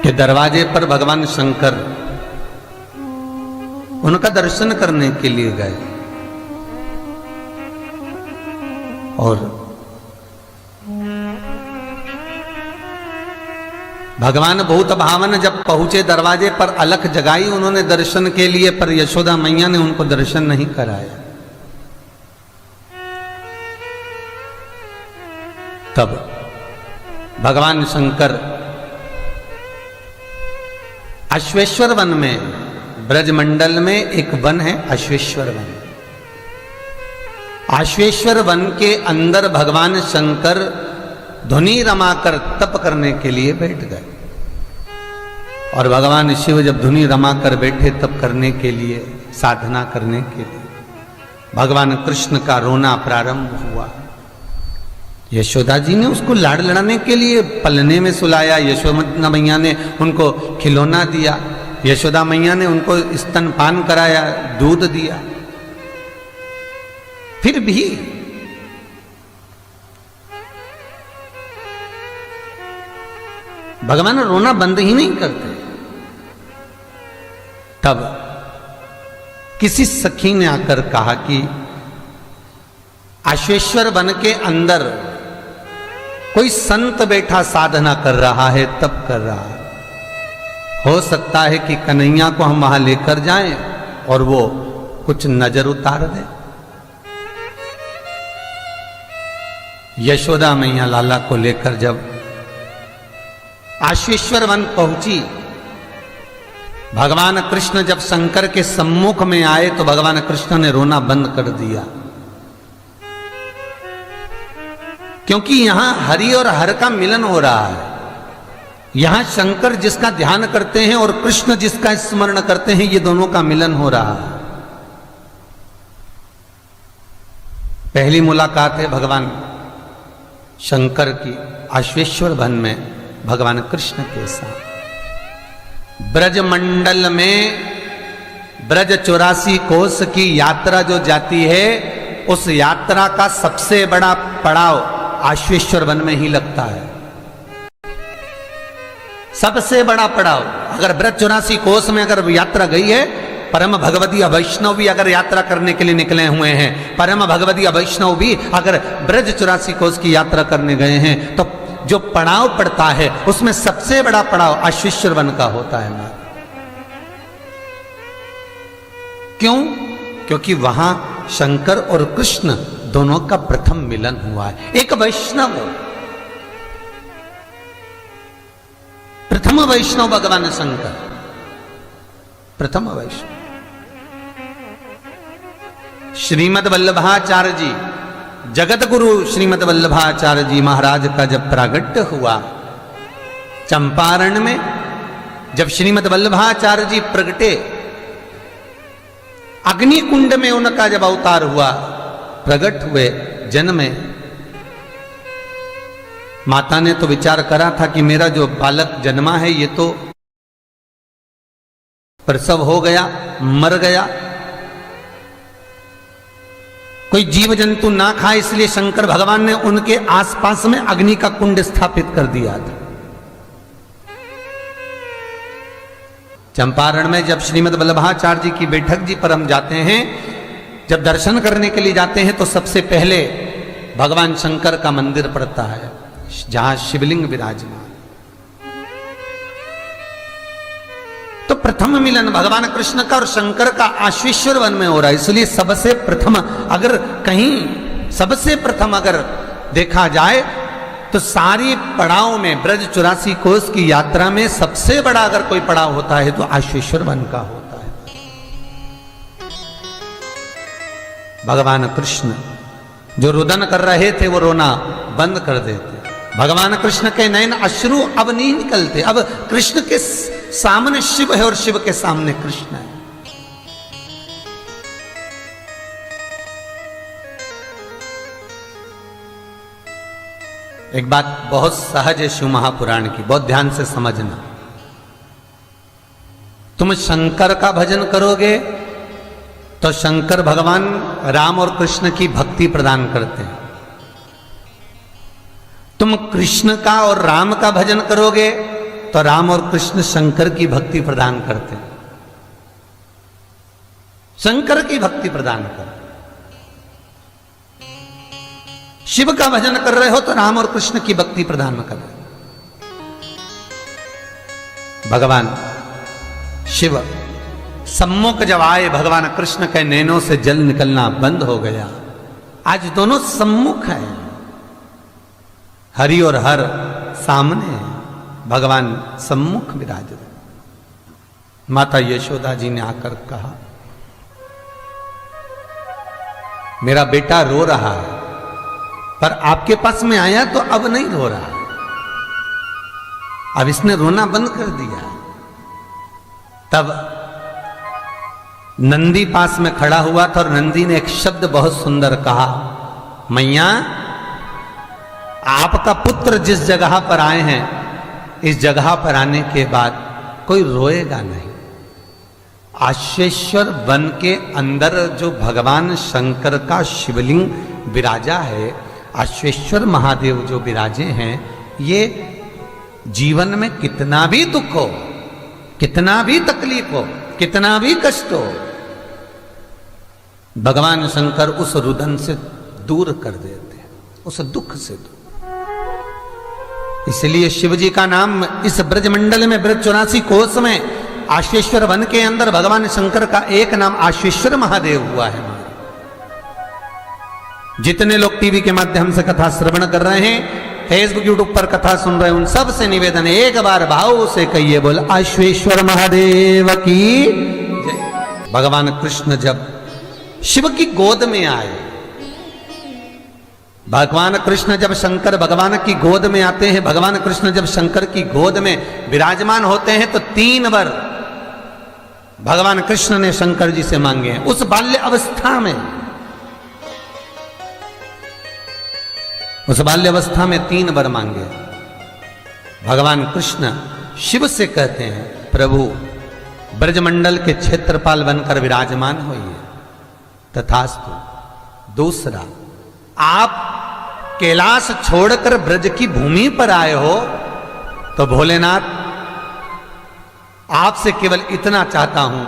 कि दरवाजे पर भगवान शंकर उनका दर्शन करने के लिए गए और भगवान भूत भावन जब पहुंचे दरवाजे पर अलख जगाई उन्होंने दर्शन के लिए, पर यशोदा मैया ने उनको दर्शन नहीं कराया। तब भगवान शंकर अश्वेश्वर वन में, ब्रजमंडल में एक वन है अश्वेश्वर वन। अश्वेश्वर वन के अंदर भगवान शंकर धुनी रमाकर तप करने के लिए बैठ गए। और भगवान शिव जब धुनी रमाकर बैठे तप करने के लिए, साधना करने के लिए, भगवान कृष्ण का रोना प्रारंभ हुआ। यशोदा जी ने उसको लाड़ लड़ाने के लिए पलने में सुलाया, यशोदा मैया ने उनको खिलौना दिया, यशोदा मैया ने उनको स्तनपान कराया, दूध दिया, फिर भी भगवान रोना बंद ही नहीं करते। तब किसी सखी ने आकर कहा कि अश्वेश्वर वन के अंदर कोई संत बैठा साधना कर रहा है, तप कर रहा है, हो सकता है कि कन्हैया को हम वहां लेकर जाएं और वो कुछ नजर उतार दे। यशोदा मैया लाला को लेकर जब अश्वेश्वर वन पहुंची, भगवान कृष्ण जब शंकर के सम्मुख में आए तो भगवान कृष्ण ने रोना बंद कर दिया, क्योंकि यहां हरि और हर का मिलन हो रहा है। यहां शंकर जिसका ध्यान करते हैं और कृष्ण जिसका स्मरण करते हैं, ये दोनों का मिलन हो रहा है। पहली मुलाकात है भगवान शंकर की अश्वेश्वर वन में भगवान कृष्ण के साथ। ब्रजमंडल में ब्रज 84 कोस की यात्रा जो जाती है, उस यात्रा का सबसे बड़ा पड़ाव अश्वेश्वर वन में ही लगता है। सबसे बड़ा पड़ाव, अगर ब्रज 84 कोस में अगर यात्रा गई है, परम भगवती वैष्णव भी अगर यात्रा करने के लिए निकले हुए हैं, परम भगवती वैष्णव भी अगर ब्रज 84 कोस की यात्रा करने गए हैं, तो जो पड़ाव पड़ता है उसमें सबसे बड़ा पड़ाव अश्वेश्वर वन का होता है। क्यों? क्योंकि वहां शंकर और कृष्ण दोनों का प्रथम मिलन हुआ है। एक वैष्णव, प्रथम वैष्णव भगवान शंकर, प्रथम वैष्णव। श्रीमद वल्लभाचार्य जी, जगत गुरु श्रीमद वल्लभाचार्य जी महाराज का जब प्रागट्य हुआ चंपारण में, जब श्रीमद वल्लभाचार्य जी प्रगटे, अग्नि कुंड में उनका जब अवतार हुआ, प्रकट हुए जन्मे, माता ने तो विचार करा था कि मेरा जो बालक जन्मा है ये तो प्रसव हो गया, मर गया, कोई जीव जंतु ना खाए, इसलिए शंकर भगवान ने उनके आसपास में अग्नि का कुंड स्थापित कर दिया था। चंपारण में जब श्रीमद वल्लभाचार्य जी की बैठक जी पर हम जाते हैं, जब दर्शन करने के लिए जाते हैं, तो सबसे पहले भगवान शंकर का मंदिर पड़ता है, जहां शिवलिंग विराजमान। तो प्रथम मिलन भगवान कृष्ण का और शंकर का अश्वेश्वर वन में हो रहा है। इसलिए सबसे प्रथम, अगर कहीं सबसे प्रथम अगर देखा जाए तो सारी पड़ाव में, ब्रज 84 कोस की यात्रा में सबसे बड़ा अगर कोई पड़ाव होता है तो अश्वेश्वर वन का होता है। भगवान कृष्ण जो रुदन कर रहे थे वो रोना बंद कर देते। भगवान कृष्ण के नयन अश्रु अब नहीं निकलते। अब कृष्ण के सामने शिव है और शिव के सामने कृष्ण है। एक बात बहुत सहज है शिव महापुराण की, बहुत ध्यान से समझना। तुम शंकर का भजन करोगे तो शंकर भगवान राम और कृष्ण की भक्ति प्रदान करते हैं। तुम कृष्ण का और राम का भजन करोगे तो राम और कृष्ण शंकर की भक्ति प्रदान करते हैं, शंकर की भक्ति प्रदान कर। शिव का भजन कर रहे हो तो राम और कृष्ण की भक्ति प्रदान कर रहे हो। भगवान शिव सम्मुख जब आए, भगवान कृष्ण के नैनों से जल निकलना बंद हो गया। आज दोनों सम्मुख हैं, हरि और हर सामने है, भगवान सम्मुख विराज रहे। माता यशोदा जी ने आकर कहा, मेरा बेटा रो रहा है, पर आपके पास में आया तो अब नहीं रो रहा, अब इसने रोना बंद कर दिया। तब नंदी पास में खड़ा हुआ था और नंदी ने एक शब्द बहुत सुंदर कहा, मैया आपका पुत्र जिस जगह पर आए हैं, इस जगह पर आने के बाद कोई रोएगा नहीं। आश्वेश्वर वन के अंदर जो भगवान शंकर का शिवलिंग विराजा है, आश्वेश्वर महादेव जो विराजे हैं, ये जीवन में कितना भी दुख हो, कितना भी तकलीफ हो, कितना भी कष्ट हो, भगवान शंकर उस रुदन से दूर कर देते हैं, उस दुख से दूर। इसलिए शिव जी का नाम इस ब्रजमंडल में, ब्रज 84 कोस में, आश्वेश्वर वन के अंदर भगवान शंकर का एक नाम आश्वेश्वर महादेव हुआ है। जितने लोग टीवी के माध्यम से कथा श्रवण कर रहे हैं, फेसबुक यूट्यूब पर कथा सुन रहे हैं, उन सब से निवेदन है, एक बार भाव से कहिए, बोल आश्वेश्वर महादेव की जय। भगवान कृष्ण जब शिव की गोद में आए, भगवान कृष्ण जब शंकर भगवान की गोद में आते हैं, भगवान कृष्ण जब शंकर की गोद में विराजमान होते हैं, तो 3 वर भगवान कृष्ण ने शंकर जी से मांगे हैं। उस बाल्य अवस्था में, उस बाल्य अवस्था में 3 वर मांगे। भगवान कृष्ण शिव से कहते हैं, प्रभु ब्रजमंडल के क्षेत्रपाल बनकर विराजमान होइए, तथास्तु। दूसरा, आप कैलाश छोड़कर ब्रज की भूमि पर आए हो, तो भोलेनाथ आपसे केवल इतना चाहता हूं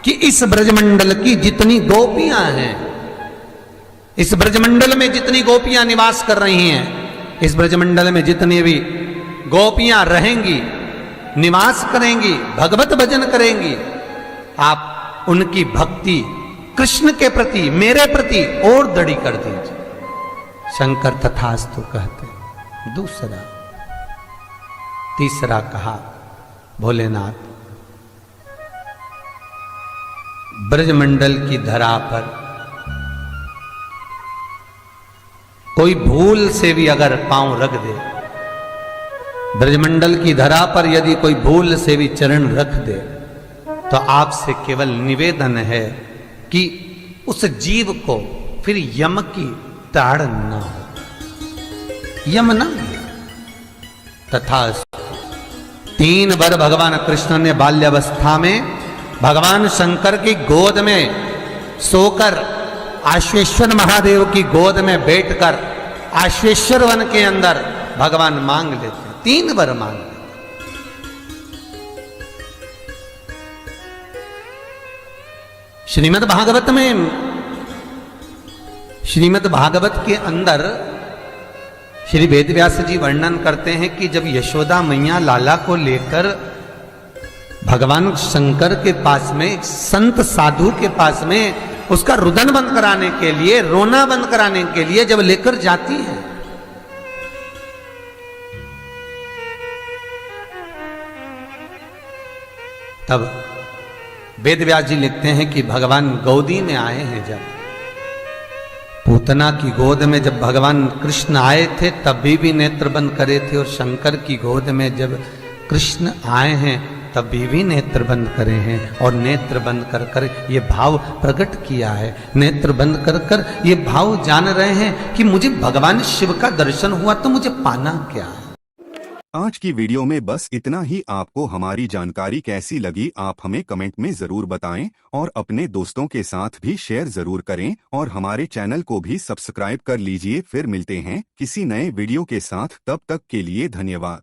कि इस ब्रजमंडल की जितनी गोपियां हैं, इस ब्रजमंडल में जितनी गोपियां निवास कर रही हैं, इस ब्रजमंडल में जितनी भी गोपियां रहेंगी, निवास करेंगी, भगवत भजन करेंगी, आप उनकी भक्ति कृष्ण के प्रति, मेरे प्रति और दृढ़ कर दीजिए। शंकर तथास्तु कहते। दूसरा, तीसरा कहा, भोलेनाथ ब्रजमंडल की धरा पर कोई भूल से भी अगर पांव रख दे, ब्रजमंडल की धरा पर यदि कोई भूल से भी चरण रख दे, तो आपसे केवल निवेदन है कि उस जीव को फिर यम की ताड़ न हो, यम न मिले। तथा 3 बार भगवान कृष्ण ने बाल्यावस्था में भगवान शंकर की गोद में सोकर, आश्वेश्वर महादेव की गोद में बैठकर, आश्वेश्वर वन के अंदर भगवान मांग लेते, 3 बार मांग लेते। श्रीमद् भागवत में, श्रीमद् भागवत के अंदर श्री वेदव्यास जी वर्णन करते हैं कि जब यशोदा मैया लाला को लेकर भगवान शंकर के पास में, एक संत साधु के पास में, उसका रुदन बंद कराने के लिए, रोना बंद कराने के लिए जब लेकर जाती है, तब वेदव्यास जी लिखते हैं कि भगवान गोदी में आए हैं। जब पूतना की गोद में जब भगवान कृष्ण आए थे, तब भी नेत्र बंद करे थे, और शंकर की गोद में जब कृष्ण आए हैं, तब भी नेत्र बंद करे हैं, और नेत्र बंद कर कर ये भाव प्रकट किया है। नेत्र बंद कर कर ये भाव जान रहे हैं कि मुझे भगवान शिव का दर्शन हुआ तो मुझे पाना क्या है। आज की वीडियो में बस इतना ही। आपको हमारी जानकारी कैसी लगी, आप हमें कमेंट में जरूर बताएं, और अपने दोस्तों के साथ भी शेयर जरूर करें, और हमारे चैनल को भी सब्सक्राइब कर लीजिए। फिर मिलते हैं किसी नए वीडियो के साथ, तब तक के लिए धन्यवाद।